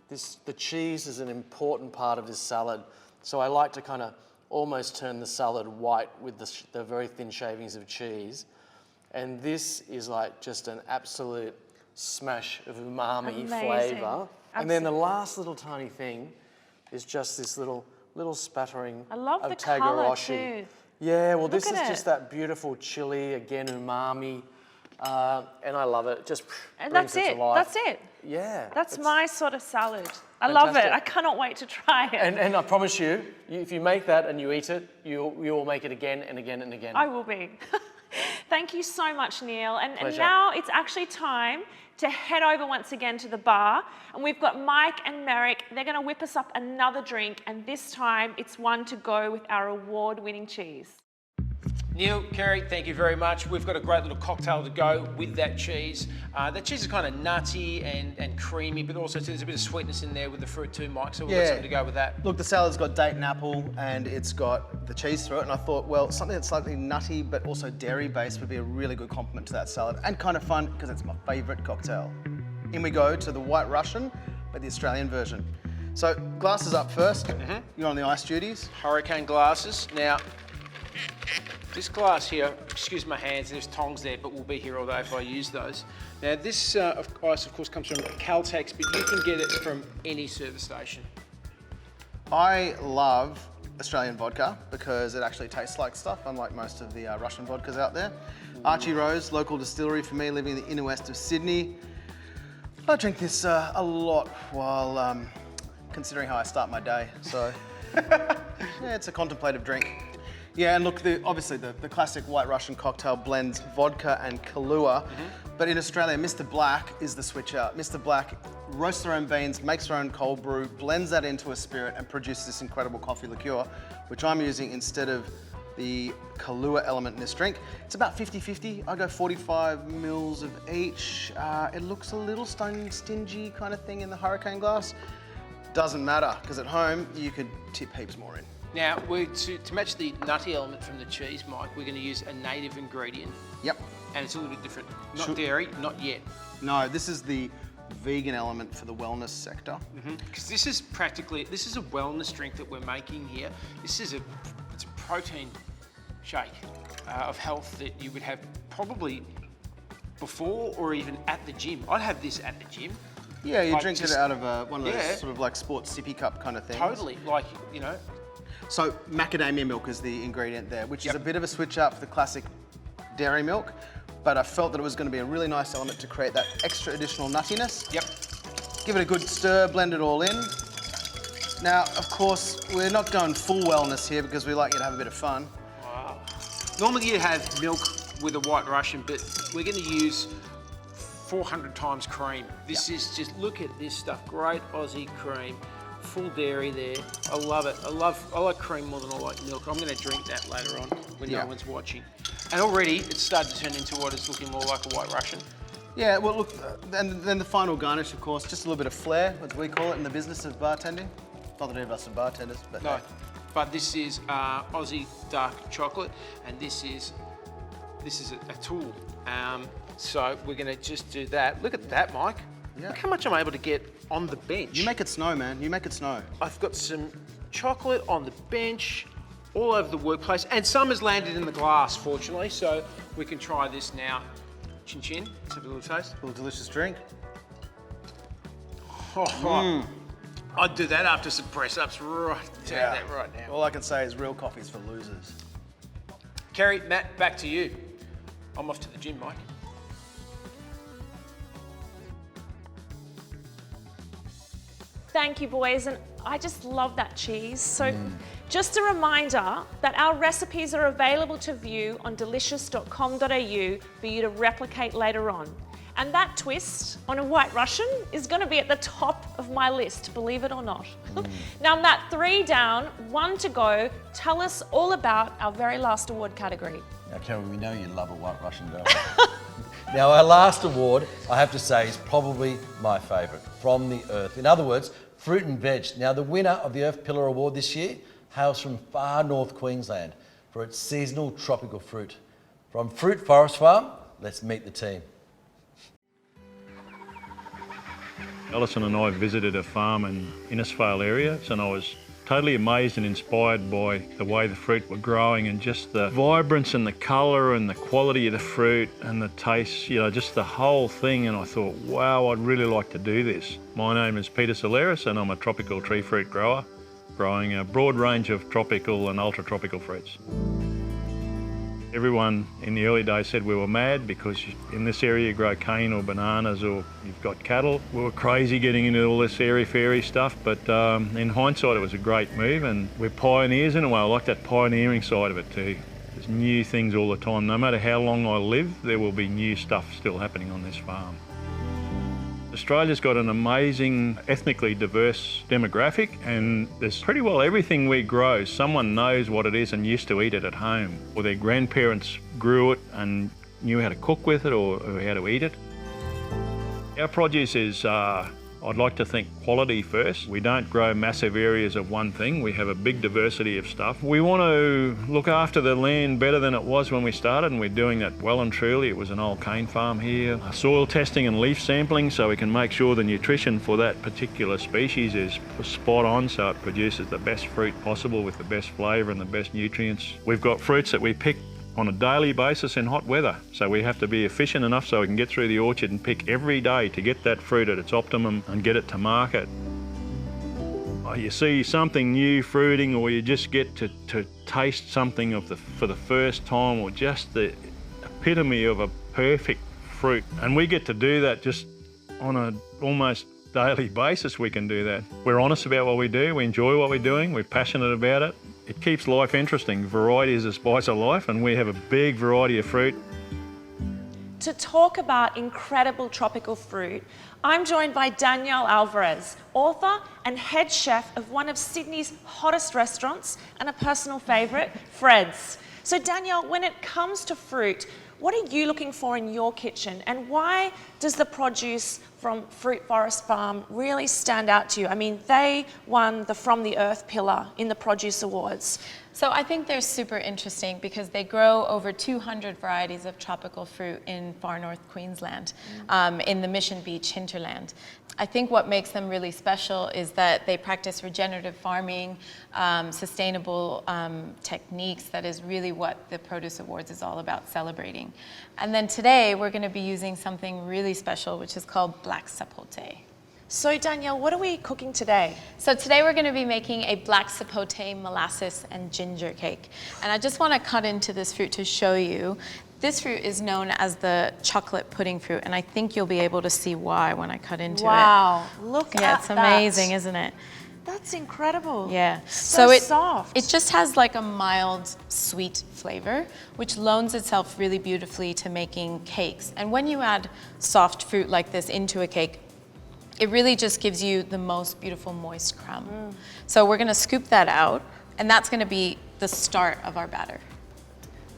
the cheese is an important part of this salad. So I like to kind of almost turn the salad white with the very thin shavings of cheese. And this is like just an absolute smash of umami flavour. And then the last little tiny thing is just this little spattering I love of the colour tagarashi. too. Yeah, well, this Look is at just it. that beautiful chili, again, umami. And I love it. It just And brings that's it it. to life. That's it. Yeah. That's it's- my sort of salad. I love it. Fantastic. I cannot wait to try it. And I promise you, if you make that and you eat it, you will make it again and again and again. I will be. Thank you so much, Neil. And Pleasure. now it's actually time to head over once again to the bar. And we've got Mike and Merrick. They're going to whip us up another drink. And this time it's one to go with our award-winning cheese. Neil, Kerry, thank you very much. We've got a great little cocktail to go with that cheese. That cheese is kind of nutty and creamy, but also there's a bit of sweetness in there with the fruit too, Mike, so we've got something to go with that. Look, the salad's got date and apple, and it's got the cheese through it, and I thought, well, something that's slightly nutty but also dairy-based would be a really good complement to that salad, and kind of fun because it's my favourite cocktail. In we go to the White Russian, but the Australian version. So, glasses up first. You're on the ice duties. Hurricane glasses. Now, this glass here, excuse my hands, there's tongs there, but we'll be here all day if I use those. Now this ice of course comes from Caltex, but you can get it from any service station. I love Australian vodka because it actually tastes like stuff, unlike most of the Russian vodkas out there. Archie Rose, local distillery for me, living in the inner west of Sydney. I drink this a lot while considering how I start my day, so yeah, it's a contemplative drink. Yeah, and look, obviously the classic White Russian cocktail blends vodka and Kahlua, but in Australia, Mr. Black is the switcher. Mr. Black roasts their own beans, makes their own cold brew, blends that into a spirit and produces this incredible coffee liqueur, which I'm using instead of the Kahlua element in this drink. It's about 50-50. I go 45 mils of each. It looks a little stingy kind of thing in the hurricane glass. Doesn't matter, because at home, you could tip heaps more in. Now, to match the nutty element from the cheese, Mike, we're going to use a native ingredient. Yep. And it's a little bit different. Not dairy, not yet. No, this is the vegan element for the wellness sector. Because this is a wellness drink that we're making here. It's a protein shake of health that you would have probably before or even at the gym. I'd have this at the gym. Yeah, you Like drink it just- out of one of those Yeah. sort of like sports sippy cup kind of things. Totally, like, you know. So macadamia milk is the ingredient there, which is Yep. a bit of a switch up for the classic dairy milk, but I felt that it was going to be a really nice element to create that extra additional nuttiness. Yep. give it a good stir, blend it all in. Now, of course, we're not going full wellness here because we like you to have a bit of fun. Wow. Normally you have milk with a White Russian, but we're going to use 400 times cream. This is just, look at this stuff, great Aussie cream, full dairy there. I love it. I like cream more than I like milk. I'm going to drink that later on when no one's watching. And already it's started to turn into what is looking more like a White Russian. Yeah, well, look, and then the final garnish, of course, just a little bit of flair, as we call it in the business of bartending. Not that any of us are bartenders, but no. But this is Aussie dark chocolate, and this is a tool. So we're going to just do that. Look at that, Mike. Yeah. Look how much I'm able to get on the bench. You make it snow, man. You make it snow. I've got some chocolate on the bench, all over the workplace, and some has landed in the glass, fortunately, so we can try this now. Chin chin, let's have a little taste. A little delicious drink. I'd do that after some press-ups, right? Yeah. That right now. All I can say is real coffee's for losers. Kerry, Matt, back to you. I'm off to the gym, Mike. Thank you, boys, and I just love that cheese. So just a reminder that our recipes are available to view on delicious.com.au for you to replicate later on. And that twist on a White Russian is going to be at the top of my list, believe it or not. Now, Matt, 3 down, 1 to go. Tell us all about our very last award category. Now, Kerry, we know you love a White Russian, don't we? Now, our last award, I have to say, is probably my favourite, From the Earth. In other words, fruit and veg. Now, the winner of the Earth Pillar Award this year hails from far north Queensland for its seasonal tropical fruit. From Fruit Forest Farm, let's meet the team. Alison and I visited a farm in Innisfail area, and I was totally amazed and inspired by the way the fruit were growing and just the vibrance and the colour and the quality of the fruit and the taste, you know, just the whole thing. And I thought, wow, I'd really like to do this. My name is Peter Soleris and I'm a tropical tree fruit grower, growing a broad range of tropical and ultra-tropical fruits. Everyone in the early days said we were mad because in this area you grow cane or bananas or you've got cattle. We were crazy getting into all this airy-fairy stuff, but in hindsight it was a great move, and we're pioneers in a way. I like that pioneering side of it too. There's new things all the time. No matter how long I live, there will be new stuff still happening on this farm. Australia's got an amazing ethnically diverse demographic, and there's pretty well everything we grow. Someone knows what it is and used to eat it at home, or their grandparents grew it and knew how to cook with it or how to eat it. Our produce is, I'd like to think, quality first. We don't grow massive areas of one thing. We have a big diversity of stuff. We want to look after the land better than it was when we started, and we're doing that well and truly. It was an old cane farm here. Soil testing and leaf sampling so we can make sure the nutrition for that particular species is spot on so it produces the best fruit possible with the best flavour and the best nutrients. We've got fruits that we pick on a daily basis in hot weather, so we have to be efficient enough so we can get through the orchard and pick every day to get that fruit at its optimum and get it to market. You see something new fruiting, or you just get to taste something for the first time, or just the epitome of a perfect fruit, and we get to do that just on an almost daily basis. We can do that. We're honest about what we do, we enjoy what we're doing, we're passionate about it. It keeps life interesting. Variety is the spice of life, and we have a big variety of fruit. To talk about incredible tropical fruit, I'm joined by Danielle Alvarez, author and head chef of one of Sydney's hottest restaurants and a personal favourite, Fred's. So Danielle, when it comes to fruit, what are you looking for in your kitchen, and why does the produce from Fruit Forest Farm really stand out to you? I mean, they won the From the Earth pillar in the Produce Awards. So I think they're super interesting because they grow over 200 varieties of tropical fruit in far north Queensland, in the Mission Beach hinterland. I think what makes them really special is that they practice regenerative farming, sustainable techniques. That is really what the Produce Awards is all about celebrating. And then today we're going to be using something really special, which is called black sapote. So Danielle, what are we cooking today? So today we're going to be making a black sapote molasses and ginger cake. And I just want to cut into this fruit to show you. This fruit is known as the chocolate pudding fruit, and I think you'll be able to see why when I cut into it. Wow, look at that. Yeah, it's amazing, isn't it? That's incredible. Yeah. So soft. It just has like a mild sweet flavor, which loans itself really beautifully to making cakes. And when you add soft fruit like this into a cake, it really just gives you the most beautiful moist crumb. So we're gonna scoop that out, and that's gonna be the start of our batter.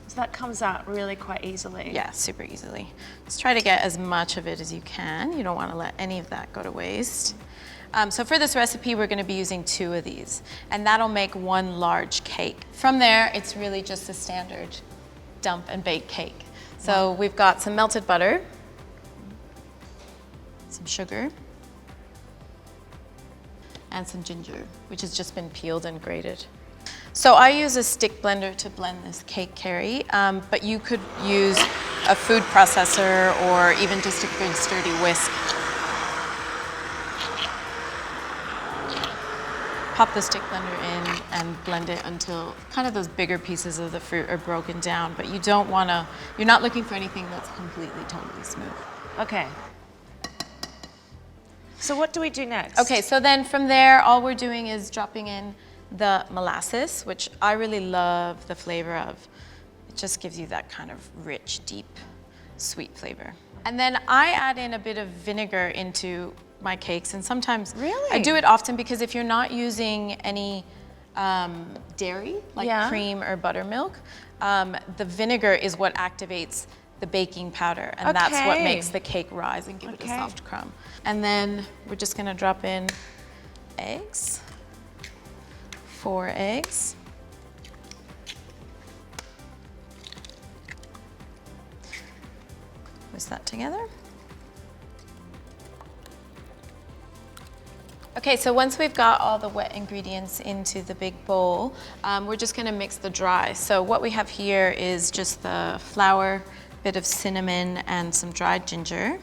So that comes out really quite easily. Yeah, super easily. Just try to get as much of it as you can. You don't wanna let any of that go to waste. So for this recipe, we're gonna be using 2 of these, and that'll make 1 large cake. From there, it's really just a standard dump and bake cake. So we've got some melted butter, some sugar, and some ginger, which has just been peeled and grated. So I use a stick blender to blend this cake, Carrie, but you could use a food processor or even just a good sturdy whisk. Pop the stick blender in and blend it until kind of those bigger pieces of the fruit are broken down, but you don't wanna, you're not looking for anything that's completely, totally smooth. Okay. So what do we do next? Okay, so then from there, all we're doing is dropping in the molasses, which I really love the flavor of. It just gives you that kind of rich, deep, sweet flavor. And then I add in a bit of vinegar into my cakes, and sometimes I do it often because if you're not using any dairy, like cream or buttermilk, the vinegar is what activates the baking powder, and that's what makes the cake rise and give it a soft crumb. And then we're just gonna drop in eggs, 4 eggs. Whisk that together. Okay, so once we've got all the wet ingredients into the big bowl, we're just gonna mix the dry. So what we have here is just the flour, bit of cinnamon, and some dried ginger.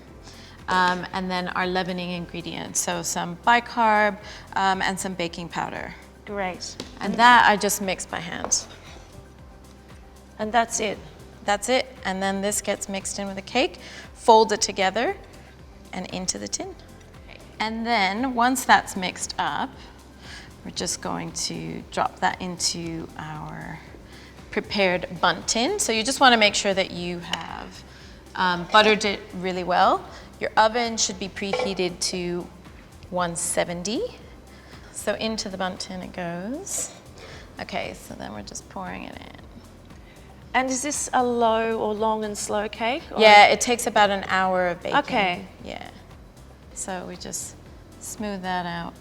And then our leavening ingredients, so some bicarb and some baking powder. Great. And that I just mix by hand. And that's it? That's it. And then this gets mixed in with the cake, fold it together, and into the tin. And then once that's mixed up, we're just going to drop that into our prepared bundt tin. So you just want to make sure that you have buttered it really well. Your oven should be preheated to 170. So into the bundt tin it goes. Okay, so then we're just pouring it in. And is this a low or long and slow cake? Or? Yeah, it takes about an hour of baking. Okay. Yeah. So we just smooth that out.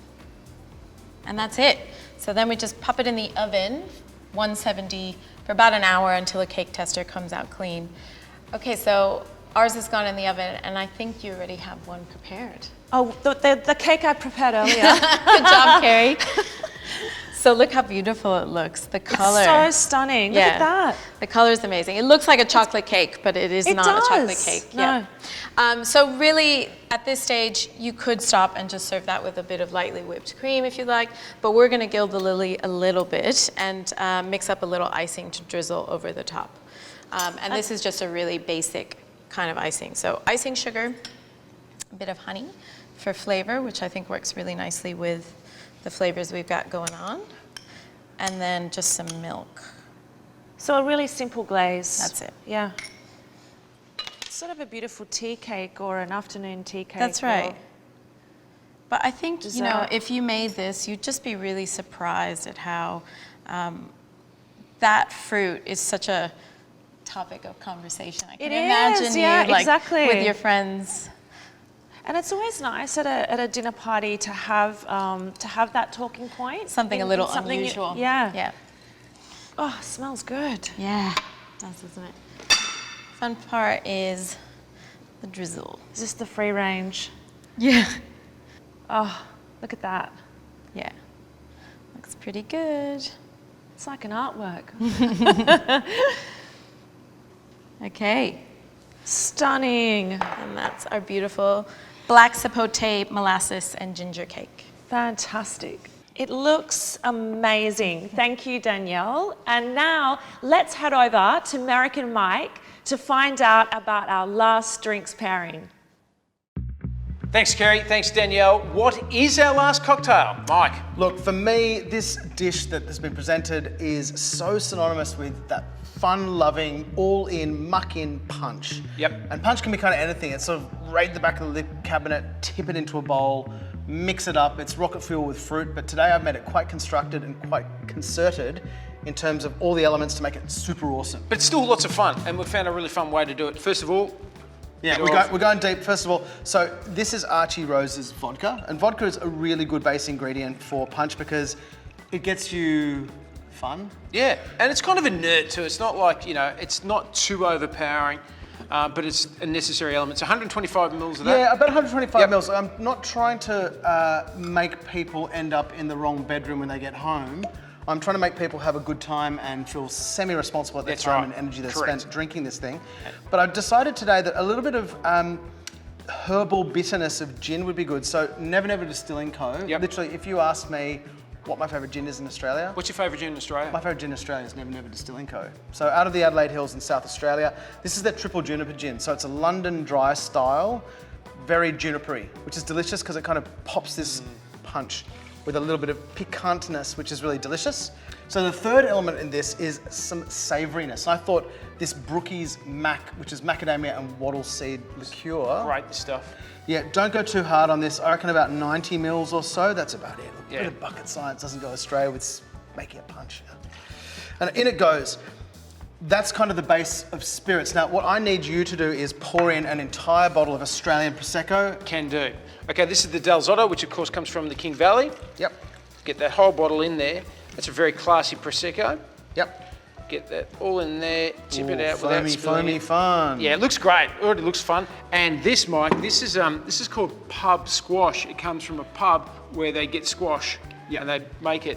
And that's it. So then we just pop it in the oven, 170, for about an hour until a cake tester comes out clean. Okay, so ours has gone in the oven, and I think you already have one prepared. Oh, the cake I prepared earlier. Good job, Carrie. So look how beautiful it looks. The color. It's so stunning. Yeah. Look at that. The color is amazing. It looks like a chocolate cake, but it is not a chocolate cake. No. Yeah. So really, at this stage, you could stop and just serve that with a bit of lightly whipped cream if you like, but we're gonna gild the lily a little bit and mix up a little icing to drizzle over the top. And this is just a really basic kind of icing. So icing sugar, a bit of honey for flavor, which I think works really nicely with the flavors we've got going on, and then just some milk. So a really simple glaze. That's it. Yeah. It's sort of a beautiful tea cake or an afternoon tea cake. That's right. But I think, dessert. you know, if you made this, you'd just be really surprised at how that fruit is such a topic of conversation. I can imagine you like with your friends. And it's always nice at a dinner party to have that talking point. Something a little unusual. Yeah. Yeah. Oh, it smells good. Yeah, it does, doesn't it? Fun part is the drizzle. Is this the free range? Yeah. Oh, look at that. Yeah. Looks pretty good. It's like an artwork. Okay. Stunning. And that's our beautiful black sapote, molasses, and ginger cake. Fantastic. It looks amazing. Thank you, Danielle. And now let's head over to American Mike to find out about our last drinks pairing. Thanks, Kerry. Thanks, Danielle. What is our last cocktail, Mike? Look, for me, this dish that has been presented is so synonymous with that fun-loving, all-in, muck-in punch. Yep. And punch can be kind of anything. It's sort of raid the back of the lip cabinet, tip it into a bowl, mix it up. It's rocket fuel with fruit, but today I've made it quite constructed and quite concerted in terms of all the elements to make it super awesome. But still lots of fun, and we've found a really fun way to do it. First of all, yeah, we're going deep. First of all, so this is Archie Rose's vodka, and vodka is a really good base ingredient for punch because it gets you fun. Yeah, and it's kind of inert too. It's not like, it's not too overpowering, but it's a necessary element. It's 125 mils of that. Yeah, about 125 mils. I'm not trying to make people end up in the wrong bedroom when they get home. I'm trying to make people have a good time and feel semi-responsible at their time and energy they spent drinking this thing. But I've decided today that a little bit of herbal bitterness of gin would be good. So Never Never Distilling Co. Yep. Literally, if you ask me what my favourite gin is in Australia. What's your favourite gin in Australia? My favourite gin in Australia is Never Never Distilling Co. So out of the Adelaide Hills in South Australia, this is their triple juniper gin. So it's a London dry style, very junipery, which is delicious because it kind of pops this punch with a little bit of piquantness, which is really delicious. So the third element in this is some savouriness. I thought this Brookie's Mac, which is macadamia and wattle seed liqueur. Great stuff. Yeah, don't go too hard on this. I reckon about 90 mils or so, that's about it. A bit of bucket science doesn't go astray with making a punch. And in it goes. That's kind of the base of spirits. Now, what I need you to do is pour in an entire bottle of Australian Prosecco. Can do. Okay, this is the Del Zotto, which of course comes from the King Valley. Yep. Get that whole bottle in there. That's a very classy Prosecco. Yep. Get that all in there, tip it out without spilling foamy it. fun. Yeah, it looks great. It already looks fun. And this, Mike, this is called pub squash. It comes from a pub where they get squash and they make it.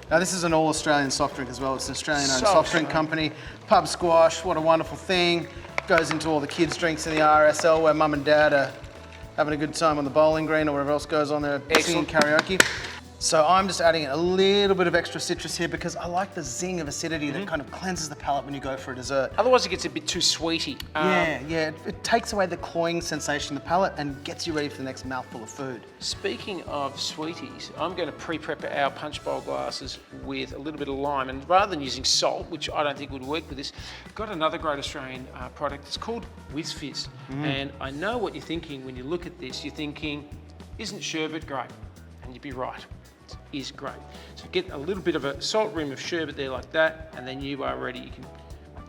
Now this is an all-Australian soft drink as well. It's an Australian-owned soft drink company. Pub squash, what a wonderful thing. Goes into all the kids' drinks in the RSL where mum and dad are having a good time on the bowling green or whatever else goes on there, singing karaoke. So I'm just adding a little bit of extra citrus here because I like the zing of acidity that kind of cleanses the palate when you go for a dessert. Otherwise it gets a bit too sweety. Yeah, it takes away the cloying sensation in the palate and gets you ready for the next mouthful of food. Speaking of sweeties, I'm going to pre-prep our punch bowl glasses with a little bit of lime, and rather than using salt, which I don't think would work with this, I've got another great Australian product. It's called Whiz Fizz. And I know what you're thinking when you look at this. You're thinking, isn't sherbet great? And you'd be right. It is great. So get a little bit of a salt rim of sherbet there like that, and then you are ready. You can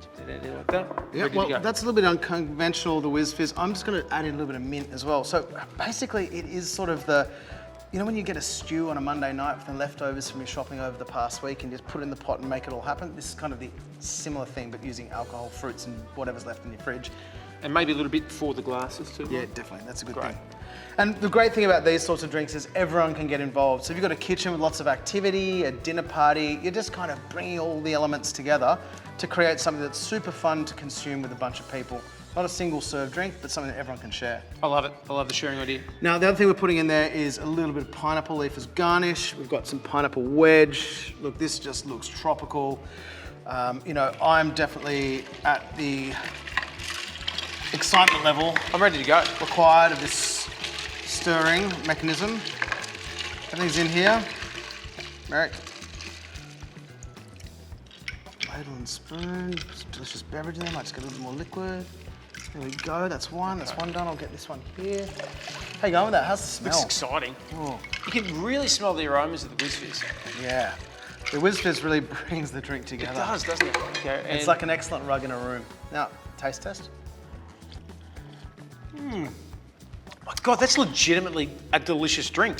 tip that out there like that. Yeah, well, that's a little bit unconventional, the Whiz Fizz. I'm just going to add in a little bit of mint as well. So basically, it is sort of the, when you get a stew on a Monday night with the leftovers from your shopping over the past week and just put it in the pot and make it all happen? This is kind of the similar thing, but using alcohol, fruits, and whatever's left in your fridge. And maybe a little bit for the glasses too. Yeah, definitely. That's a good thing. And the great thing about these sorts of drinks is everyone can get involved. So if you've got a kitchen with lots of activity, a dinner party, you're just kind of bringing all the elements together to create something that's super fun to consume with a bunch of people. Not a single serve drink, but something that everyone can share. I love it. I love the sharing idea. Now, the other thing we're putting in there is a little bit of pineapple leaf as garnish. We've got some pineapple wedge. Look, this just looks tropical. I'm definitely at the excitement level. I'm ready to go. Required of this stirring mechanism. Everything's in here. Merrick. Ladle and spoon. Some delicious beverage in there. Might just get a little bit more liquid. There we go. That's one. That's one done. I'll get this one here. How you going with that? How's the smell? Looks exciting. Oh. You can really smell the aromas of the Whiz Fizz. Yeah. The Whiz Fizz really brings the drink together. It does, doesn't it? Okay, it's like an excellent rug in a room. Now, taste test. My God, that's legitimately a delicious drink.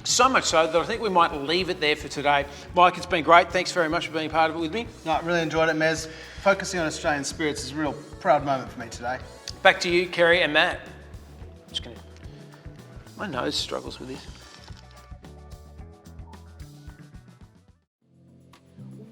So much so that I think we might leave it there for today. Mike, it's been great. Thanks very much for being part of it with me. No, I really enjoyed it, Mez. Focusing on Australian spirits is a real proud moment for me today. Back to you, Kerry and Matt. My nose struggles with this.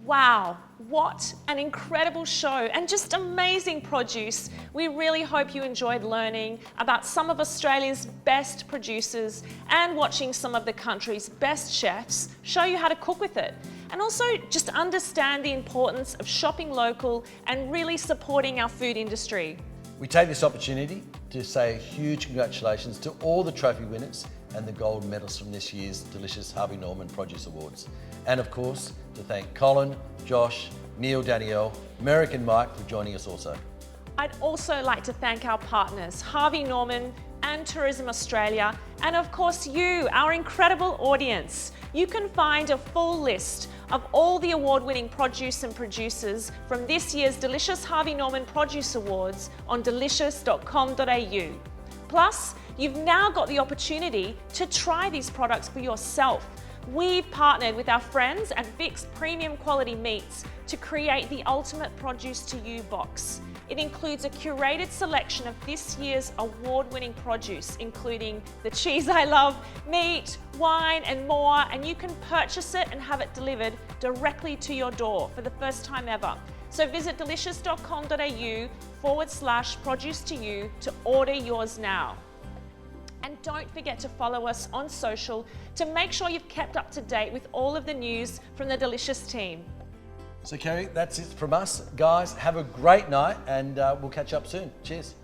Wow, what an incredible show and just amazing produce. We really hope you enjoyed learning about some of Australia's best producers and watching some of the country's best chefs show you how to cook with it. and also just understand the importance of shopping local and really supporting our food industry. We take this opportunity to say a huge congratulations to all the trophy winners and the gold medalists from this year's delicious Harvey Norman Produce Awards. And of course, to thank Colin, Josh, Neil, Danielle, Merrick and Mike for joining us also. I'd also like to thank our partners, Harvey Norman and Tourism Australia, and of course you, our incredible audience. You can find a full list of all the award-winning produce and producers from this year's Delicious Harvey Norman Produce Awards on delicious.com.au. Plus, you've now got the opportunity to try these products for yourself. We've partnered with our friends at Vic's Premium Quality Meats to create the ultimate Produce to You box. It includes a curated selection of this year's award-winning produce, including the cheese I love, meat, wine, and more, and you can purchase it and have it delivered directly to your door for the first time ever. So visit delicious.com.au/produce to you to order yours now. And don't forget to follow us on social to make sure you've kept up to date with all of the news from the Delicious team. So Kerry, that's it from us. Guys, have a great night and we'll catch up soon. Cheers.